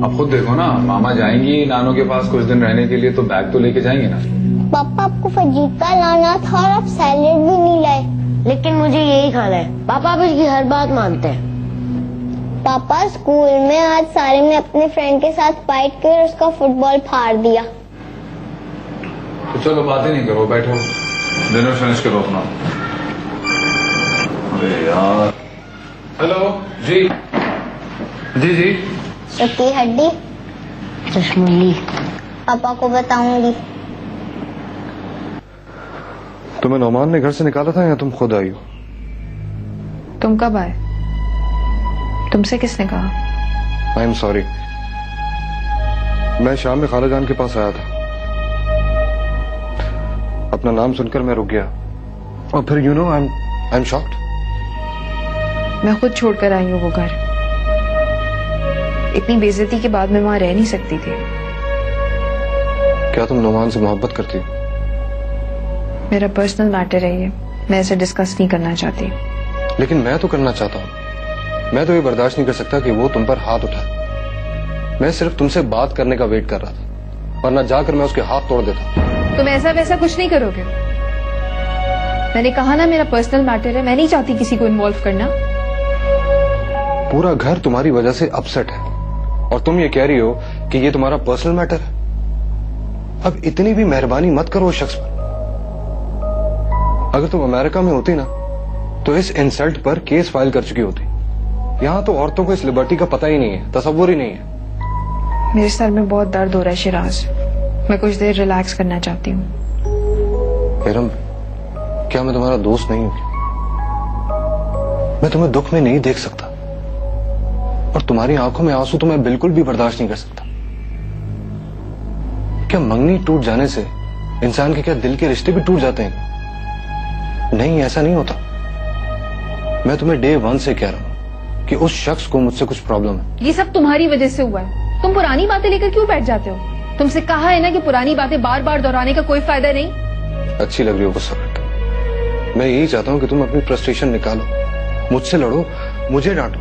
अब खुद देखो ना, मामा जाएंगी नानों के पास कुछ दिन रहने के लिए, तो बैग तो लेके जाएंगे ना। पापा आपको फजीका लाना था और आप सैलेड भी नहीं लाए। लेकिन मुझे यही खाना है। पापा भी इसकी हर बात मानते हैं। पापा स्कूल में आज सारिम ने अपने फ्रेंड के साथ फाइट कर उसका फुटबॉल फाड़ दिया। तो चलो बातें नहीं करो, बैठो, डिनर फिनिश करो अपना। अरे यार, हेलो जी जी जी। सुखी हड्डी चश्मुली। पापा को बताऊंगी। तुम्हें नौमान ने घर से निकाला था या तुम खुद आई हो? तुम कब आए? तुमसे किसने कहा? आई एम सॉरी, मैं शाम में खाला जान के पास आया था। अपना नाम सुनकर मैं रुक गया और फिर you know I am shocked. मैं खुद छोड़कर आई हूँ वो घर। इतनी बेइज्जती के बाद मैं वहां रह नहीं सकती थी। क्या तुम नौमान से मोहब्बत करती हो? मेरा पर्सनल मैटर है ये, मैं इसे डिस्कस नहीं करना चाहती। लेकिन मैं तो करना चाहता हूँ। मैं तो ये बर्दाश्त नहीं कर सकता कि वो तुम पर हाथ उठाए। मैं सिर्फ तुमसे बात करने का वेट कर रहा था, वरना जाकर मैं उसके हाथ तोड़ देता। तुम ऐसा वैसा कुछ नहीं करोगे। मैंने कहा ना मेरा पर्सनल मैटर है, मैं नहीं चाहती किसी को इन्वॉल्व करना। पूरा घर तुम्हारी वजह से अपसेट है और तुम ये कह रही हो कि ये तुम्हारा पर्सनल मैटर है। अब इतनी भी मेहरबानी मत करो उस शख्स पर। अगर तुम अमेरिका में होती ना तो इस इंसल्ट पर केस फाइल कर चुकी होती। यहां तो औरतों को इस लिबर्टी का पता ही नहीं है, तसव्वुर ही नहीं है। मेरे सर में बहुत दर्द हो रहा है शिराज, मैं कुछ देर रिलैक्स करना चाहती हूँ। इरम, क्या मैं तुम्हारा दोस्त नहीं हूं? मैं तुम्हें दुख में नहीं देख सकता और तुम्हारी आंखों में आंसू तो मैं बिल्कुल भी बर्दाश्त नहीं कर सकता। क्या मंगनी टूट जाने से इंसान के क्या दिल के रिश्ते भी टूट जाते हैं? नहीं, ऐसा नहीं होता। मैं तुम्हें डे 1 से कह रहा हूं कि उस शख्स को मुझसे कुछ प्रॉब्लम है। ये सब तुम्हारी वजह से हुआ है। तुम पुरानी बातें लेकर क्यों बैठ जाते हो? तुमसे कहा है ना कि पुरानी बातें बार बार दोहराने का कोई फायदा नहीं। अच्छी लग रही हो गुस्सा करके। मैं यही चाहता हूं कि तुम अपनी फ्रस्ट्रेशन निकालो, मुझसे लड़ो, मुझे डांटो।